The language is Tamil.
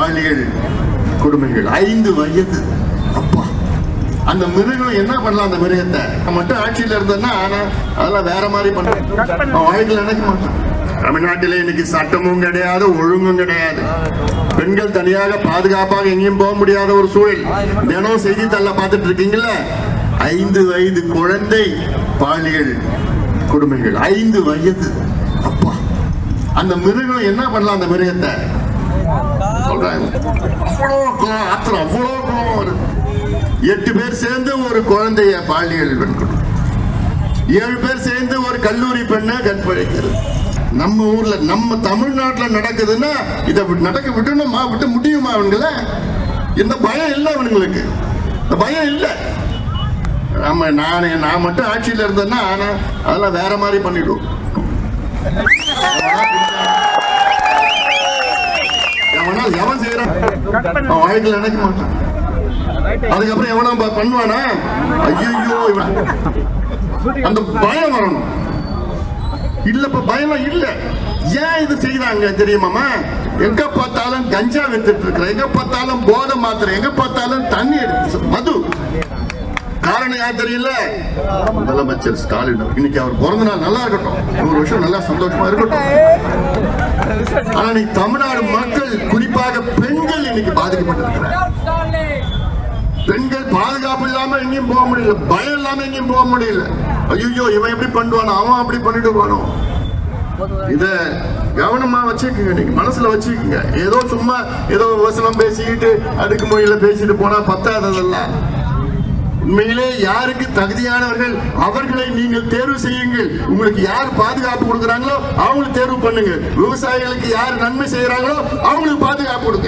பாலியல் கொடுமைகள். 5 வயது. அப்பா, அந்த மிருகம் என்ன பண்ணலாம்? அந்த மிருகத்தை மட்டும் ஆட்சியில் இருந்ததுன்னா அதெல்லாம் வேற மாதிரி பண்றேன் வாழ்க்கையில் நினைக்க மாட்டேன். தமிழ்நாட்டிலே இன்னைக்கு சட்டமும் கிடையாது, ஒழுங்கும் கிடையாது. பெண்கள் தனியாக பாதுகாப்பாக எங்கேயும் போக முடியாத ஒரு சூழல். தினம் செய்தித்தாள பார்த்துட்டு இருக்கீங்களா? 5 வயது குழந்தை பாலியல் கொடுமைகள். 5 வயது. அப்பா, அந்த மிருகம் என்ன பண்ணலாம்? அந்த மிருகத்தை சொல்றாங்க. அவ்வளோ கோபம் வருது. 8 பேர் சேர்ந்து ஒரு குழந்தைய பாலியல் வன்கொடுமை, 7 பேர் சேர்ந்து ஒரு கல்லூரி பெண்ணை கற்பழிக்கிறது. நம்ம ஊர்ல, நம்ம தமிழ்நாட்டில் நடக்குதுன்னா இதை நடக்க விடணுமா? விட்டு முடியுமா? அவங்கள இந்த பயம் இல்லை, அவங்களுக்கு இந்த பயம் இல்லை. நான் மட்டும் ஆட்சியில் இருந்தேன்னா அதெல்லாம் வேற மாதிரி பண்ணிடுவோம். எவன் செய்யறான் வாழ்க்கையில் நினைக்க மாட்டான். அதுக்கப்புறம் எவனா பண்ணுவானா? ஐயோ, அந்த பயம் வரணும். இல்லப்ப பயம் இல்ல. ஏன் இது செய்யறாங்க தெரியுமாமா? எங்க பார்த்தாலும் கஞ்சா வித்துட்டு இருக்கிற, எங்க பார்த்தாலும் போதை மாத்திரை, எங்க பார்த்தாலும் தண்ணி எடுத்து மது. காரணம் யார் தெரியல? முதலமைச்சர் ஸ்டாலின். இன்னைக்கு அவர் பிறந்த நாள் நல்லா இருக்கட்டும், 100 வருஷம் நல்லா சந்தோஷமா இருக்கட்டும். ஆனா இன்னைக்கு தமிழ்நாடு மக்கள், குறிப்பாக பெண்கள் இன்னைக்கு பாதிக்கப்பட்டிருக்கிறார். பெண்கள் பாதுகாப்பு இல்லாம எங்கேயும் போக முடியல, பயம் இல்லாம எங்கேயும் போக முடியல. ஐயோ, இவன் எப்படி பண்ணுவானோ, அவன் அப்படி பண்ணிடுவானோ. இத கவனமா வச்சுக்கோங்க, நீங்க மனசுல வச்சுக்கோங்க. ஏதோ சும்மா ஏதோ வசனம் பேசிக்கிட்டு அடுக்கு மொழியில பேசிட்டு போனா பத்தாததெல்லாம். உண்மையிலே யாருக்கு தகுதியானவர்கள் அவர்களை நீங்கள் தேர்வு செய்யுங்கள். உங்களுக்கு யார் பாதுகாப்பு கொடுக்குறாங்களோ அவங்களுக்கு தேர்வு பண்ணுங்க. விவசாயிகளுக்கு யார் நன்மை செய்யறாங்களோ அவங்களுக்கு பாதுகாப்பு கொடுங்க.